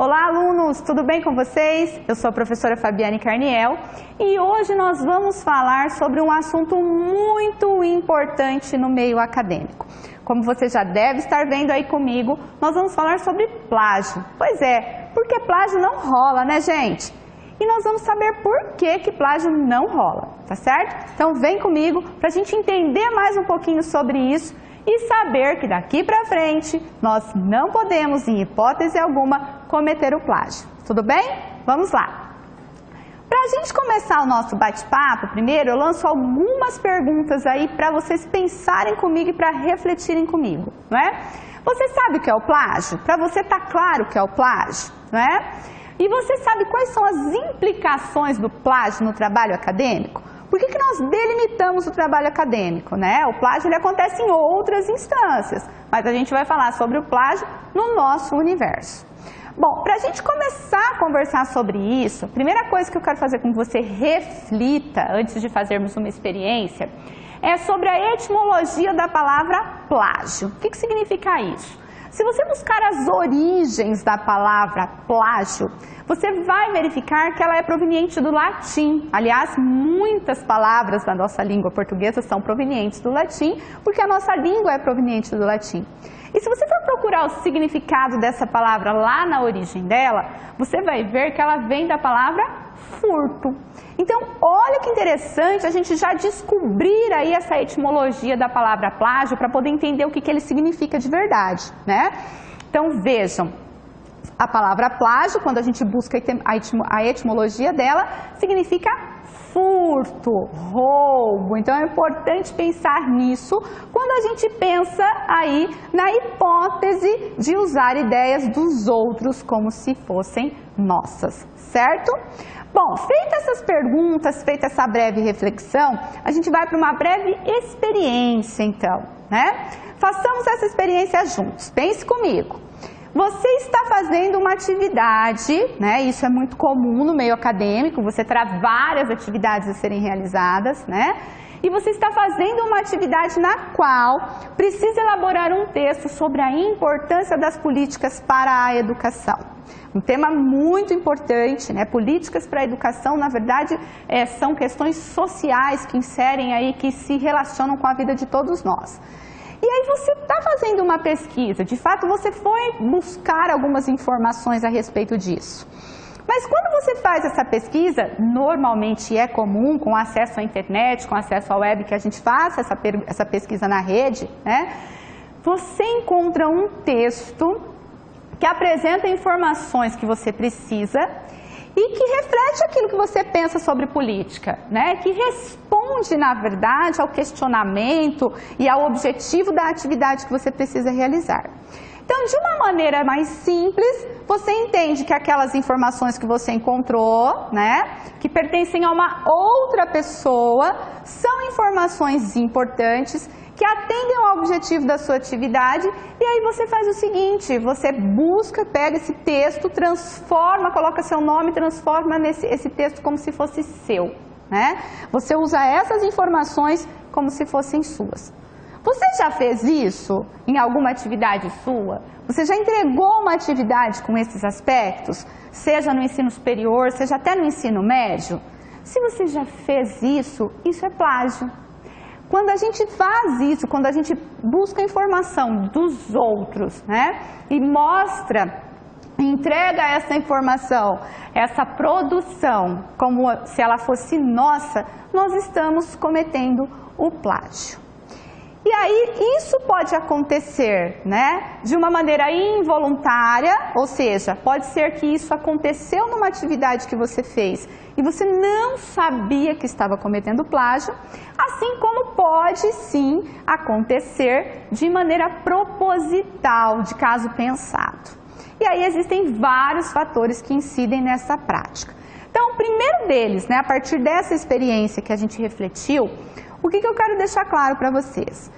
Olá, alunos! Tudo bem com vocês? Eu sou a professora Fabiane Carniel e hoje nós vamos falar sobre um assunto muito importante no meio acadêmico. Como você já deve estar vendo aí comigo, nós vamos falar sobre plágio. Pois é, porque plágio não rola, né, gente? E nós vamos saber por que plágio não rola, tá certo? Então vem comigo para a gente entender mais um pouquinho sobre isso e saber que daqui para frente nós não podemos, em hipótese alguma, cometer o plágio. Tudo bem? Vamos lá! Para a gente começar o nosso bate-papo, primeiro eu lanço algumas perguntas aí para vocês pensarem comigo e para refletirem comigo, não é? Você sabe o que é o plágio? Para você tá claro o que é o plágio, não é? E você sabe quais são as implicações do plágio no trabalho acadêmico? Por que nós delimitamos o trabalho acadêmico, né? O plágio ele acontece em outras instâncias, mas a gente vai falar sobre o plágio no nosso universo. Bom, para a gente começar a conversar sobre isso, a primeira coisa que eu quero fazer com que você reflita antes de fazermos uma experiência é sobre a etimologia da palavra plágio. O que significa isso? Se você buscar as origens da palavra plágio, você vai verificar que ela é proveniente do latim. Aliás, muitas palavras da nossa língua portuguesa são provenientes do latim, porque a nossa língua é proveniente do latim. E se você for procurar o significado dessa palavra lá na origem dela, você vai ver que ela vem da palavra furto. Então, olha que interessante a gente já descobrir aí essa etimologia da palavra plágio para poder entender o que ele significa de verdade, né? Então, vejam, a palavra plágio, quando a gente busca a etimologia dela, significa furto, roubo. Então, é importante pensar nisso quando a gente pensa aí na hipótese de usar ideias dos outros como se fossem nossas, certo? Bom, feitas essas perguntas, feita essa breve reflexão, a gente vai para uma breve experiência, então, né? Façamos essa experiência juntos. Pense comigo. Você está fazendo uma atividade, né? Isso é muito comum no meio acadêmico, você terá várias atividades a serem realizadas, né? E você está fazendo uma atividade na qual precisa elaborar um texto sobre a importância das políticas para a educação. Um tema muito importante, né? Políticas para a educação, na verdade, são questões sociais que inserem aí, que se relacionam com a vida de todos nós. E aí você está fazendo uma pesquisa, de fato você foi buscar algumas informações a respeito disso. Mas quando você faz essa pesquisa, normalmente é comum, com acesso à internet, com acesso à web, que a gente faça essa pesquisa na rede, né? Você encontra um texto que apresenta informações que você precisa e que reflete aquilo que você pensa sobre política, né? Que responde, na verdade, ao questionamento e ao objetivo da atividade que você precisa realizar. Então, de uma maneira mais simples, você entende que aquelas informações que você encontrou, né, que pertencem a uma outra pessoa, são informações importantes, que atendem ao objetivo da sua atividade, e aí você faz o seguinte, você busca, pega esse texto, transforma, coloca seu nome, transforma esse texto como se fosse seu, né? Você usa essas informações como se fossem suas. Você já fez isso em alguma atividade sua? Você já entregou uma atividade com esses aspectos? Seja no ensino superior, seja até no ensino médio? Se você já fez isso, isso é plágio. Quando a gente faz isso, quando a gente busca informação dos outros, né, e mostra, entrega essa informação, essa produção, como se ela fosse nossa, nós estamos cometendo o plágio. E aí, isso pode acontecer, né, de uma maneira involuntária, ou seja, pode ser que isso aconteceu numa atividade que você fez e você não sabia que estava cometendo plágio, assim como pode sim acontecer de maneira proposital, de caso pensado. E aí existem vários fatores que incidem nessa prática. Então, o primeiro deles, né, a partir dessa experiência que a gente refletiu, o que eu quero deixar claro para vocês?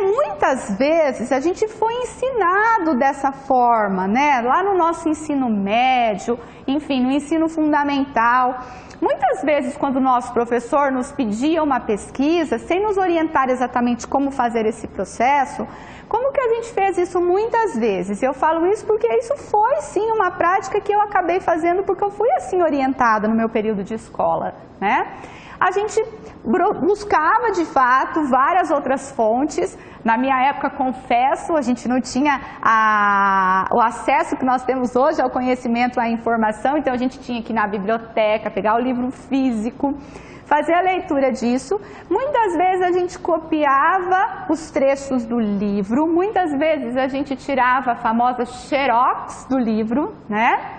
Muitas vezes a gente foi ensinado dessa forma, né? Lá no nosso ensino médio, enfim, no ensino fundamental, Muitas vezes, quando o nosso professor nos pedia uma pesquisa, sem nos orientar exatamente como fazer esse processo, como que a gente fez isso muitas vezes? Eu falo isso porque isso foi sim uma prática que eu acabei fazendo porque eu fui assim orientada no meu período de escola, né? A gente buscava de fato várias outras fontes. Na minha época, confesso, a gente não tinha o acesso que nós temos hoje ao conhecimento, à informação, então a gente tinha que ir na biblioteca, pegar o livro físico, fazer a leitura disso. Muitas vezes a gente copiava os trechos do livro, muitas vezes a gente tirava a famosa xerox do livro, né?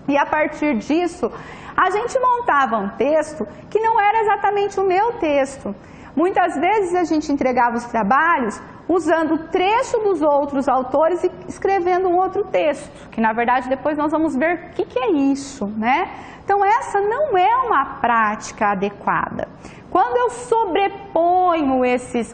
E a partir disso, a gente montava um texto que não era exatamente o meu texto. Muitas vezes a gente entregava os trabalhos usando o trecho dos outros autores e escrevendo um outro texto, que na verdade depois nós vamos ver o que é isso, né? Então essa não é uma prática adequada. Quando eu sobreponho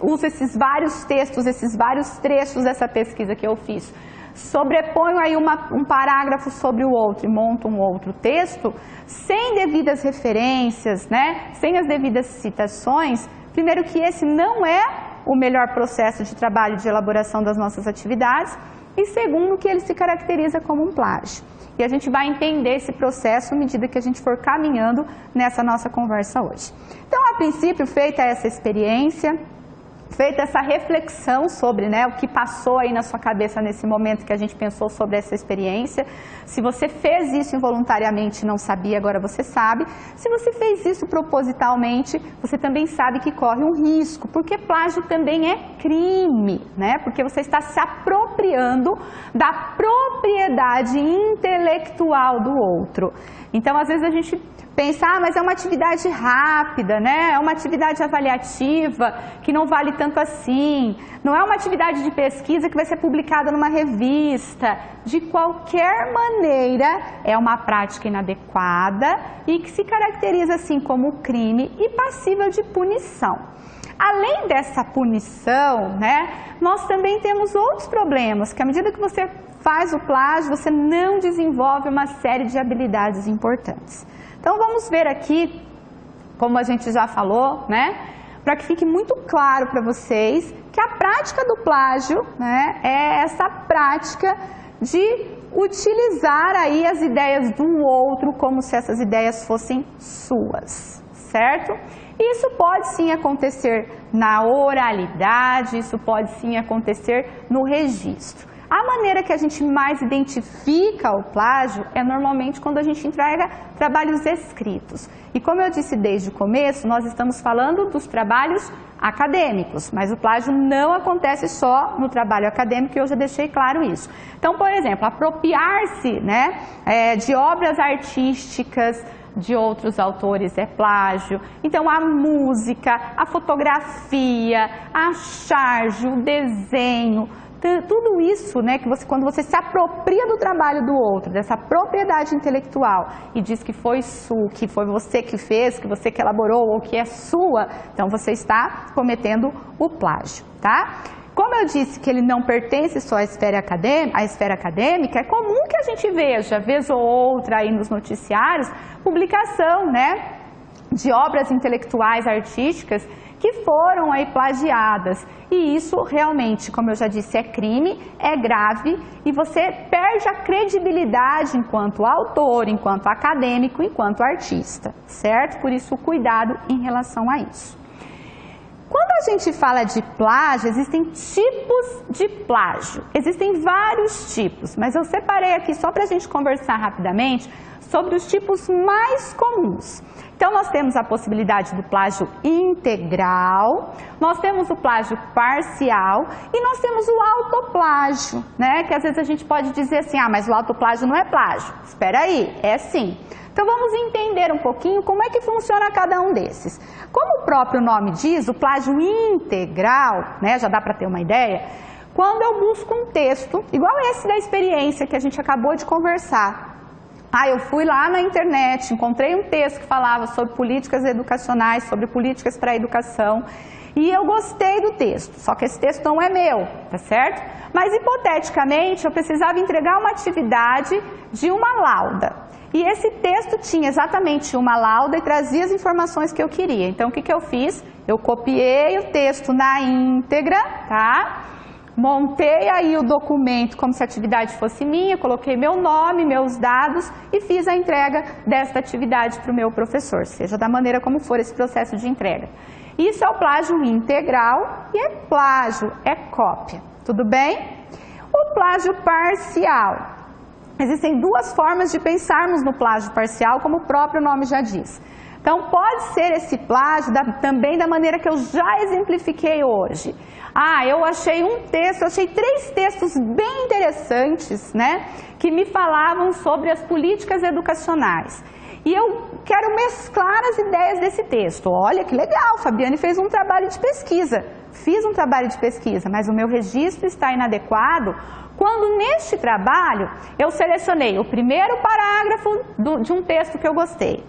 uso esses vários textos, esses vários trechos dessa pesquisa que eu fiz, sobreponho aí um parágrafo sobre o outro e monto um outro texto, sem devidas referências, né? Sem as devidas citações, primeiro que esse não é o melhor processo de trabalho de elaboração das nossas atividades e segundo que ele se caracteriza como um plágio. E a gente vai entender esse processo à medida que a gente for caminhando nessa nossa conversa hoje. Então, a princípio, feita essa experiência, feita essa reflexão sobre, né, o que passou aí na sua cabeça nesse momento que a gente pensou sobre essa experiência. Se você fez isso involuntariamente e não sabia, agora você sabe. Se você fez isso propositalmente, você também sabe que corre um risco, porque plágio também é crime, né? Porque você está se apropriando da propriedade intelectual do outro. Então, às vezes a gente pensa, mas é uma atividade rápida, né? É uma atividade avaliativa que não vale tanto assim. Não é uma atividade de pesquisa que vai ser publicada numa revista. De qualquer maneira, é uma prática inadequada e que se caracteriza assim como crime e passível de punição. Além dessa punição, né, nós também temos outros problemas, que à medida que você faz o plágio, você não desenvolve uma série de habilidades importantes. Então vamos ver aqui, como a gente já falou, né, para que fique muito claro para vocês que a prática do plágio, né, é essa prática de utilizar aí as ideias do outro como se essas ideias fossem suas, certo? Isso pode sim acontecer na oralidade, isso pode sim acontecer no registro. A maneira que a gente mais identifica o plágio é normalmente quando a gente entrega trabalhos escritos. E como eu disse desde o começo, nós estamos falando dos trabalhos acadêmicos, mas o plágio não acontece só no trabalho acadêmico e eu já deixei claro isso. Então, por exemplo, apropriar-se, né, de obras artísticas de outros autores é plágio. Então, a música, a fotografia, a charge, o desenho, tudo isso, né, que quando você se apropria do trabalho do outro, dessa propriedade intelectual e diz que foi que foi você que fez, que você que elaborou ou que é sua, então você está cometendo o plágio, tá? Como eu disse que ele não pertence só à esfera acadêmica, é comum que a gente veja, vez ou outra aí nos noticiários, publicação, né, de obras intelectuais artísticas que foram aí plagiadas. E isso realmente, como eu já disse, é crime, é grave e você perde a credibilidade enquanto autor, enquanto acadêmico, enquanto artista, certo? Por isso, cuidado em relação a isso. Quando a gente fala de plágio, existem tipos de plágio. Existem vários tipos, mas eu separei aqui só para a gente conversar rapidamente sobre os tipos mais comuns. Então, nós temos a possibilidade do plágio integral, nós temos o plágio parcial e nós temos o autoplágio, né? Que às vezes a gente pode dizer assim, mas o autoplágio não é plágio. Espera aí, é sim. Então, vamos entender um pouquinho como é que funciona cada um desses. Como o próprio nome diz, o plágio integral, né, já dá para ter uma ideia, quando eu busco um texto, igual esse da experiência que a gente acabou de conversar. Eu fui lá na internet, encontrei um texto que falava sobre políticas educacionais, sobre políticas para a educação, e eu gostei do texto, só que esse texto não é meu, tá certo? Mas, hipoteticamente, eu precisava entregar uma atividade de uma lauda. e esse texto tinha exatamente uma lauda e trazia as informações que eu queria. Então, o que eu fiz? Eu copiei o texto na íntegra, tá? Montei aí o documento como se a atividade fosse minha, coloquei meu nome, meus dados e fiz a entrega desta atividade para o meu professor, seja da maneira como for esse processo de entrega. Isso é o plágio integral e é plágio, é cópia, tudo bem? O plágio parcial. Existem duas formas de pensarmos no plágio parcial, como o próprio nome já diz. Então, pode ser esse plágio também da maneira que eu já exemplifiquei hoje. Eu achei um texto, eu achei 3 textos bem interessantes, né, que me falavam sobre as políticas educacionais. E eu quero mesclar as ideias desse texto. Olha que legal, Fabiane fez um trabalho de pesquisa. Fiz um trabalho de pesquisa, mas o meu registro está inadequado quando neste trabalho eu selecionei o primeiro parágrafo de um texto que eu gostei,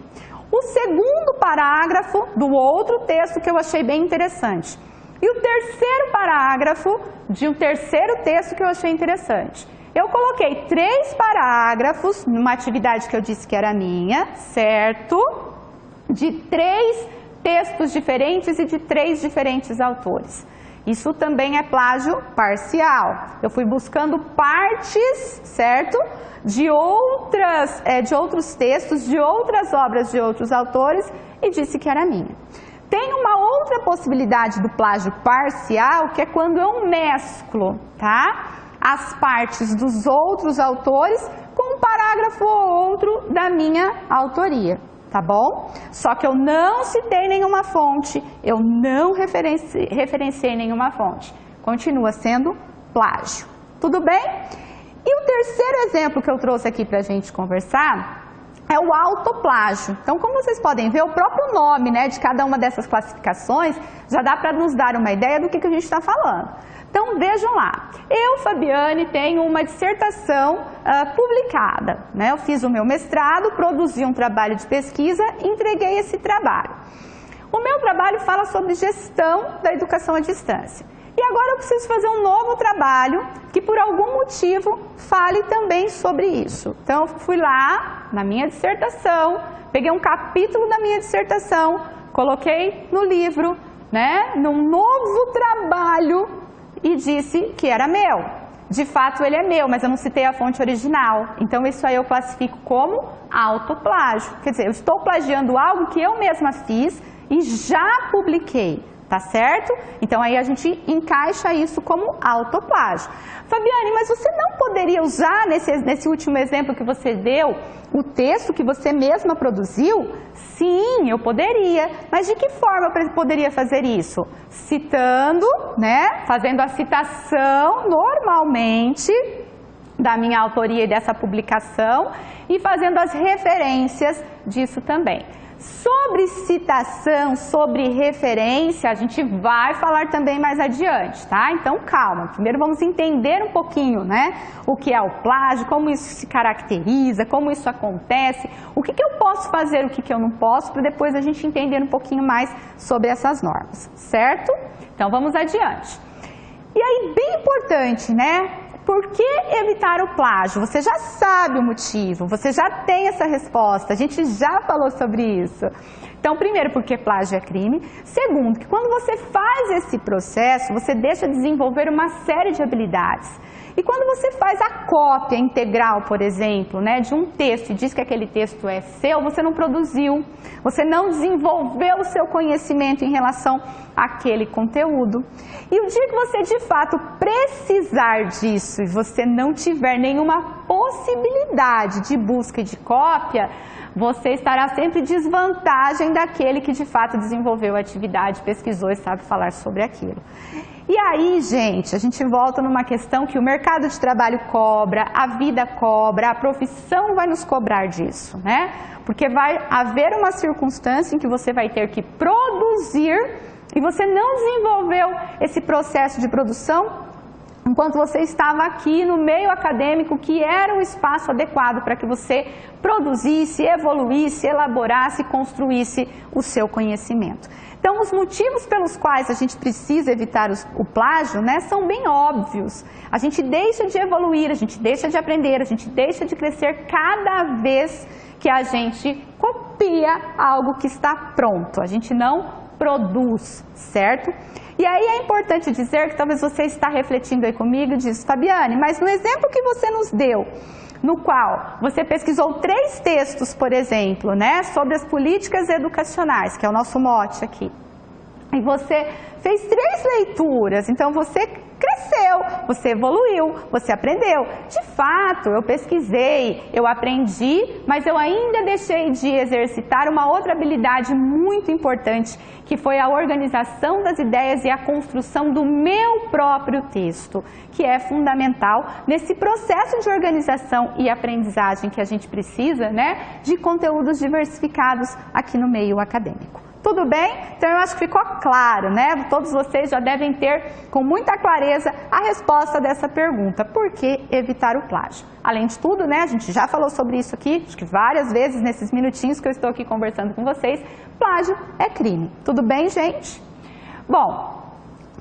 o segundo parágrafo do outro texto que eu achei bem interessante e o terceiro parágrafo de um terceiro texto que eu achei interessante. Eu coloquei 3 parágrafos numa atividade que eu disse que era minha, certo? De 3 textos diferentes e de 3 diferentes autores. Isso também é plágio parcial. Eu fui buscando partes, certo? De outros textos, de outras obras de outros autores e disse que era minha. Tem uma outra possibilidade do plágio parcial, que é quando eu mesclo, tá? As partes dos outros autores com um parágrafo ou outro da minha autoria, tá bom? Só que eu não citei nenhuma fonte, eu não referenciei nenhuma fonte. Continua sendo plágio, tudo bem? E o terceiro exemplo que eu trouxe aqui pra gente conversar é o autoplágio. Então, como vocês podem ver, o próprio nome, né, de cada uma dessas classificações já dá para nos dar uma ideia do que a gente está falando. Então, vejam lá. Eu, Fabiane, tenho uma dissertação publicada, né? Eu fiz o meu mestrado, produzi um trabalho de pesquisa e entreguei esse trabalho. O meu trabalho fala sobre gestão da educação à distância. E agora eu preciso fazer um novo trabalho que, por algum motivo, fale também sobre isso. Então, eu fui lá na minha dissertação, peguei um capítulo da minha dissertação, coloquei no livro, né, num novo trabalho e disse que era meu. De fato, ele é meu, mas eu não citei a fonte original. Então, isso aí eu classifico como autoplágio. Quer dizer, eu estou plagiando algo que eu mesma fiz e já publiquei. Tá certo? Então, aí a gente encaixa isso como autoplágio. Fabiane, mas você não poderia usar, nesse último exemplo que você deu, o texto que você mesma produziu? Sim, eu poderia. Mas de que forma eu poderia fazer isso? Citando, né? Fazendo a citação normalmente da minha autoria e dessa publicação e fazendo as referências disso também. Sobre citação, sobre referência, a gente vai falar também mais adiante, tá? Então, calma. Primeiro vamos entender um pouquinho, né? O que é o plágio, como isso se caracteriza, como isso acontece, o que eu posso fazer, o que eu não posso, para depois a gente entender um pouquinho mais sobre essas normas, certo? Então, vamos adiante. E aí, bem importante, né? Por que evitar o plágio? Você já sabe o motivo, você já tem essa resposta, a gente já falou sobre isso. Então, primeiro, porque plágio é crime. Segundo, que quando você faz esse processo, você deixa de desenvolver uma série de habilidades. E quando você faz a cópia integral, por exemplo, né, de um texto e diz que aquele texto é seu, você não produziu, você não desenvolveu o seu conhecimento em relação àquele conteúdo. E o dia que você de fato precisar disso e você não tiver nenhuma possibilidade de busca e de cópia, você estará sempre em desvantagem daquele que de fato desenvolveu a atividade, pesquisou e sabe falar sobre aquilo. E aí, gente, a gente volta numa questão que o mercado de trabalho cobra, a vida cobra, a profissão vai nos cobrar disso, né? Porque vai haver uma circunstância em que você vai ter que produzir e você não desenvolveu esse processo de produção enquanto você estava aqui no meio acadêmico, que era o espaço adequado para que você produzisse, evoluísse, elaborasse, construísse o seu conhecimento. Então, os motivos pelos quais a gente precisa evitar o plágio, né, são bem óbvios. A gente deixa de evoluir, a gente deixa de aprender, a gente deixa de crescer cada vez que a gente copia algo que está pronto. A gente não produz, certo? E aí é importante dizer que talvez você está refletindo aí comigo e diz, Fabiane, mas no exemplo que você nos deu, no qual você pesquisou 3 textos, por exemplo, né, sobre as políticas educacionais, que é o nosso mote aqui, e você fez 3 leituras, então você cresceu, você evoluiu, você aprendeu. De fato, eu pesquisei, eu aprendi, mas eu ainda deixei de exercitar uma outra habilidade muito importante, que foi a organização das ideias e a construção do meu próprio texto, que é fundamental nesse processo de organização e aprendizagem que a gente precisa, né, de conteúdos diversificados aqui no meio acadêmico. Tudo bem? Então eu acho que ficou claro, né? Todos vocês já devem ter com muita clareza a resposta dessa pergunta. Por que evitar o plágio? Além de tudo, né? A gente já falou sobre isso aqui, acho que várias vezes nesses minutinhos que eu estou aqui conversando com vocês. Plágio é crime. Tudo bem, gente? Bom,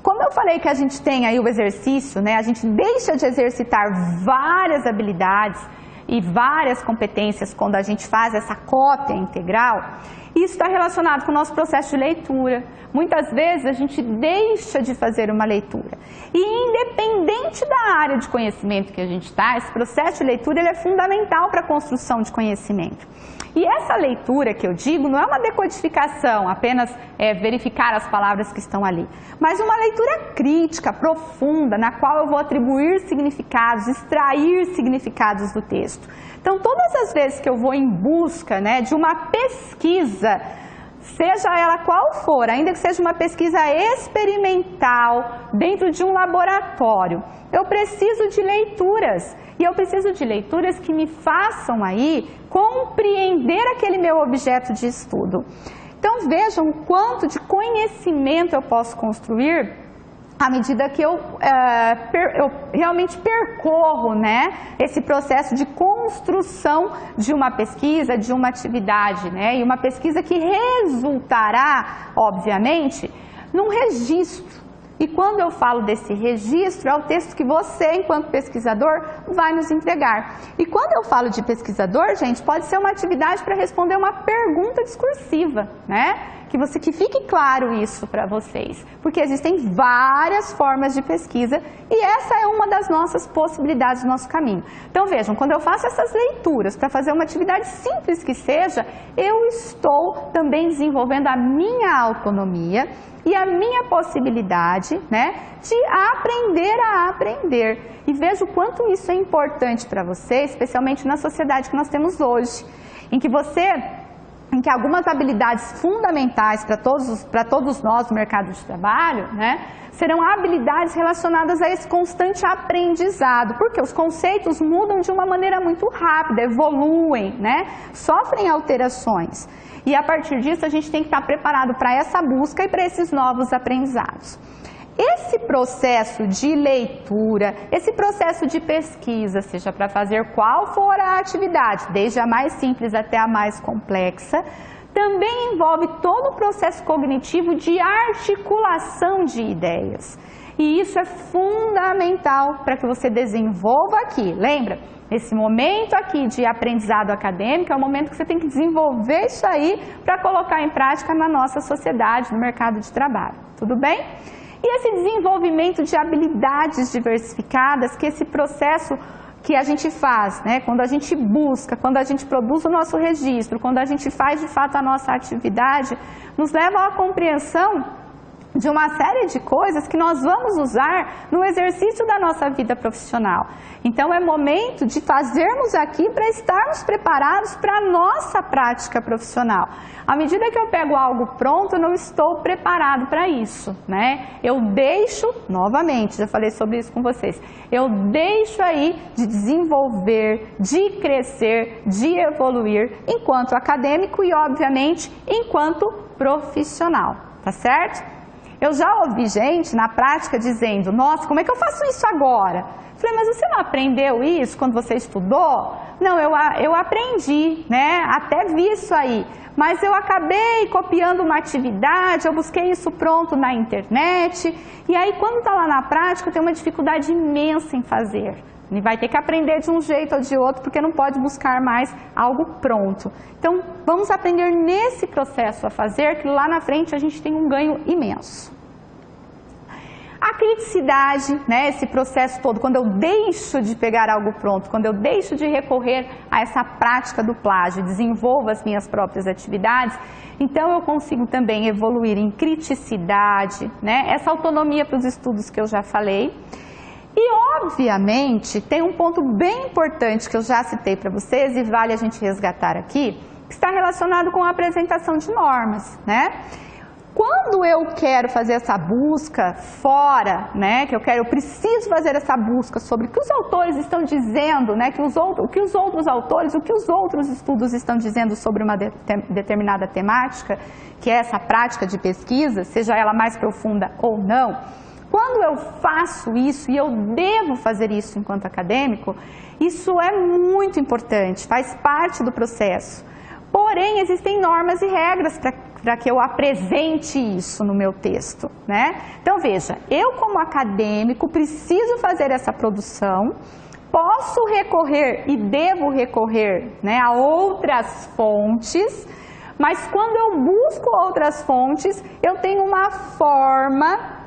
como eu falei que a gente tem aí o exercício, né? A gente deixa de exercitar várias habilidades e várias competências quando a gente faz essa cópia integral. Isso está relacionado com o nosso processo de leitura. Muitas vezes a gente deixa de fazer uma leitura. E independente da área de conhecimento que a gente está, esse processo de leitura ele é fundamental para a construção de conhecimento. E essa leitura que eu digo não é uma decodificação, apenas verificar as palavras que estão ali, mas uma leitura crítica, profunda, na qual eu vou atribuir significados, extrair significados do texto. Então, todas as vezes que eu vou em busca, né, de uma pesquisa, seja ela qual for, ainda que seja uma pesquisa experimental dentro de um laboratório, eu preciso de leituras. E eu preciso de leituras que me façam aí compreender aquele meu objeto de estudo. Então vejam o quanto de conhecimento eu posso construir à medida que eu realmente percorro, né, esse processo de construção de uma pesquisa, de uma atividade, né, e uma pesquisa que resultará, obviamente, num registro. E quando eu falo desse registro, é o texto que você, enquanto pesquisador, vai nos entregar. E quando eu falo de pesquisador, gente, pode ser uma atividade para responder uma pergunta discursiva, né? Que fique claro isso para vocês, porque existem várias formas de pesquisa e essa é uma das nossas possibilidades do nosso caminho. Então vejam, quando eu faço essas leituras para fazer uma atividade simples que seja, eu estou também desenvolvendo a minha autonomia e a minha possibilidade, né, de aprender a aprender. E veja o quanto isso é importante para você, especialmente na sociedade que nós temos hoje, em que algumas habilidades fundamentais para todos nós no mercado de trabalho, né, serão habilidades relacionadas a esse constante aprendizado, porque os conceitos mudam de uma maneira muito rápida, evoluem, né, sofrem alterações. E a partir disso a gente tem que estar preparado para essa busca e para esses novos aprendizados. Esse processo de leitura, esse processo de pesquisa, seja para fazer qual for a atividade, desde a mais simples até a mais complexa, também envolve todo o processo cognitivo de articulação de ideias. E isso é fundamental para que você desenvolva aqui. Lembra? Esse momento aqui de aprendizado acadêmico é o momento que você tem que desenvolver isso aí para colocar em prática na nossa sociedade, no mercado de trabalho. Tudo bem? E esse desenvolvimento de habilidades diversificadas, que esse processo que a gente faz, né, quando a gente busca, quando a gente produz o nosso registro, quando a gente faz de fato a nossa atividade, nos leva à compreensão de uma série de coisas que nós vamos usar no exercício da nossa vida profissional. Então é momento de fazermos aqui para estarmos preparados para a nossa prática profissional. À medida que eu pego algo pronto, eu não estou preparado para isso, né? Eu deixo, novamente, já falei sobre isso com vocês, eu deixo aí de desenvolver, de crescer, de evoluir enquanto acadêmico e, obviamente, enquanto profissional, tá certo? Eu já ouvi gente na prática dizendo, nossa, como é que eu faço isso agora? Falei, mas você não aprendeu isso quando você estudou? Não, eu aprendi, né? Até vi isso aí. Mas eu acabei copiando uma atividade, eu busquei isso pronto na internet. E aí, quando está lá na prática, eu tenho uma dificuldade imensa em fazer. E vai ter que aprender de um jeito ou de outro, porque não pode buscar mais algo pronto. Então, vamos aprender nesse processo a fazer, que lá na frente a gente tem um ganho imenso. A criticidade, né, esse processo todo, quando eu deixo de pegar algo pronto, quando eu deixo de recorrer a essa prática do plágio, desenvolvo as minhas próprias atividades, então eu consigo também evoluir em criticidade, né, essa autonomia para os estudos que eu já falei. E, obviamente, tem um ponto bem importante que eu já citei para vocês e vale a gente resgatar aqui, que está relacionado com a apresentação de normas, né? Quando eu quero fazer essa busca fora, né, eu preciso fazer essa busca sobre o que os autores estão dizendo, né, o que os outros estudos estão dizendo sobre uma determinada temática, que é essa prática de pesquisa, seja ela mais profunda ou não. Quando eu faço isso, e eu devo fazer isso enquanto acadêmico, isso é muito importante, faz parte do processo. Porém, existem normas e regras para que eu apresente isso no meu texto, né? Então, veja, eu como acadêmico preciso fazer essa produção, posso recorrer e devo recorrer, né, a outras fontes, mas quando eu busco outras fontes, eu tenho uma forma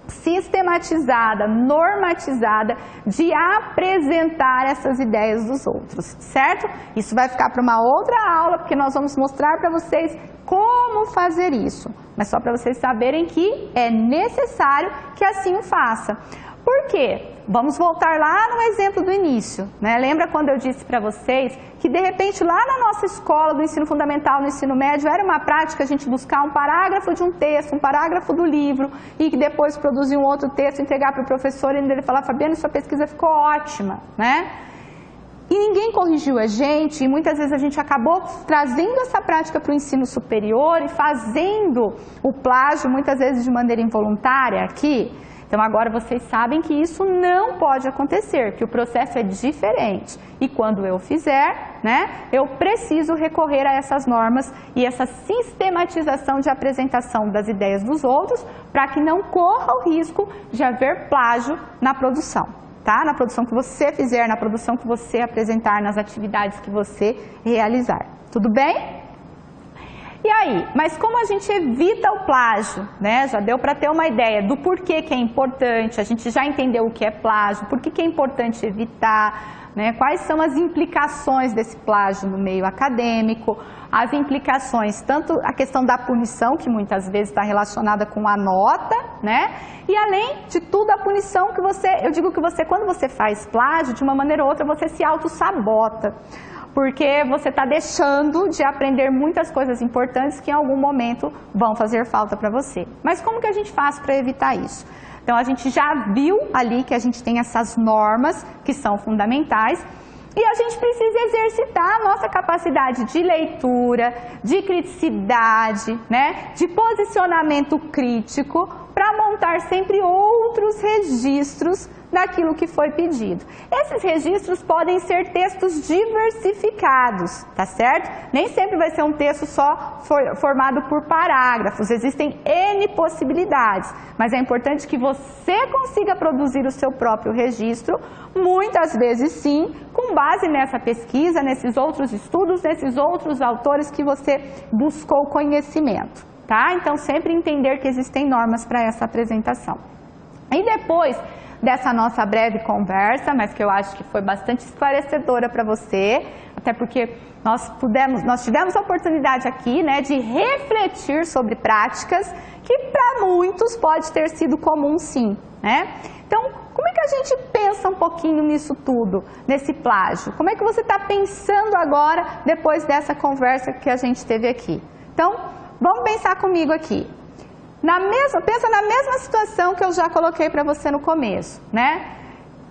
sistematizada, normatizada de apresentar essas ideias dos outros, certo? Isso vai ficar para uma outra aula, porque nós vamos mostrar para vocês como fazer isso, mas só para vocês saberem que é necessário que assim o faça. Por quê? Vamos voltar lá no exemplo do início, né? Lembra quando eu disse para vocês que de repente lá na nossa escola do ensino fundamental, no ensino médio, era uma prática a gente buscar um parágrafo de um texto, um parágrafo do livro e que depois produzir um outro texto, entregar para o professor e ele falar, Fabiana, sua pesquisa ficou ótima, né? E ninguém corrigiu a gente e muitas vezes a gente acabou trazendo essa prática para o ensino superior e fazendo o plágio muitas vezes de maneira involuntária aqui. Então agora vocês sabem que isso não pode acontecer, que o processo é diferente. E quando eu fizer, né, eu preciso recorrer a essas normas e essa sistematização de apresentação das ideias dos outros para que não corra o risco de haver plágio na produção, tá? Na produção que você fizer, na produção que você apresentar, nas atividades que você realizar. Tudo bem? E aí, mas como a gente evita o plágio, né? Já deu para ter uma ideia do porquê que é importante, a gente já entendeu o que é plágio, por que é importante evitar, né? Quais são as implicações desse plágio no meio acadêmico, as implicações, tanto a questão da punição, que muitas vezes está relacionada com a nota, né? E além de tudo, a punição que eu digo que quando você faz plágio, de uma maneira ou outra, você se auto-sabota. Porque você está deixando de aprender muitas coisas importantes que em algum momento vão fazer falta para você. Mas como que a gente faz para evitar isso? Então a gente já viu ali que a gente tem essas normas que são fundamentais e a gente precisa exercitar a nossa capacidade de leitura, de criticidade, né, de posicionamento crítico para montar sempre outros registros daquilo que foi pedido. Esses registros podem ser textos diversificados, tá certo? Nem sempre vai ser um texto só formado por parágrafos, existem N possibilidades, mas é importante que você consiga produzir o seu próprio registro, muitas vezes sim, com base nessa pesquisa, nesses outros estudos, nesses outros autores que você buscou conhecimento, tá? Então sempre entender que existem normas para essa apresentação. E depois dessa nossa breve conversa, mas que eu acho que foi bastante esclarecedora para você, até porque nós tivemos a oportunidade aqui, né, de refletir sobre práticas que para muitos pode ter sido comum sim, né? Então, como é que a gente pensa um pouquinho nisso tudo, nesse plágio? Como é que você está pensando agora, depois dessa conversa que a gente teve aqui? Então, vamos pensar comigo aqui. Pensa na mesma situação que eu já coloquei para você no começo, né?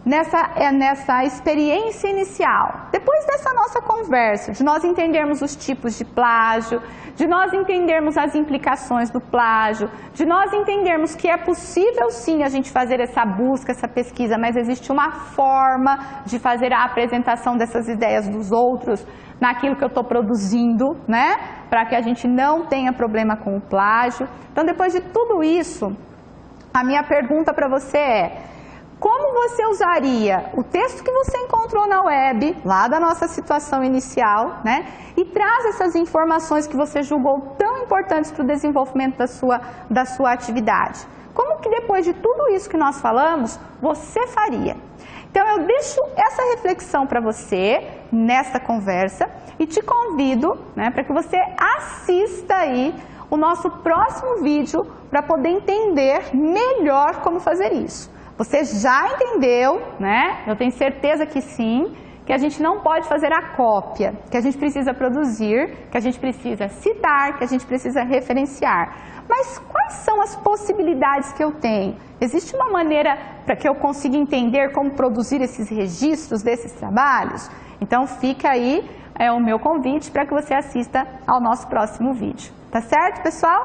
nessa experiência inicial, depois dessa nossa conversa, de nós entendermos os tipos de plágio, de nós entendermos as implicações do plágio, de nós entendermos que é possível sim a gente fazer essa busca, essa pesquisa, mas existe uma forma de fazer a apresentação dessas ideias dos outros naquilo que eu estou produzindo, né? Para que a gente não tenha problema com o plágio. Então, depois de tudo isso, a minha pergunta para você é: como você usaria o texto que você encontrou na web, lá da nossa situação inicial, né? E traz essas informações que você julgou tão importantes para o desenvolvimento da sua atividade? Como que depois de tudo isso que nós falamos, você faria? Então eu deixo essa reflexão para você nesta conversa e te convido, né, para que você assista aí o nosso próximo vídeo para poder entender melhor como fazer isso. Você já entendeu, né? Eu tenho certeza que sim, que a gente não pode fazer a cópia, que a gente precisa produzir, que a gente precisa citar, que a gente precisa referenciar. Mas quais são as possibilidades que eu tenho? Existe uma maneira para que eu consiga entender como produzir esses registros desses trabalhos? Então fica aí o meu convite para que você assista ao nosso próximo vídeo. Tá certo, pessoal?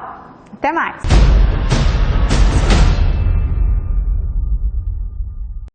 Até mais!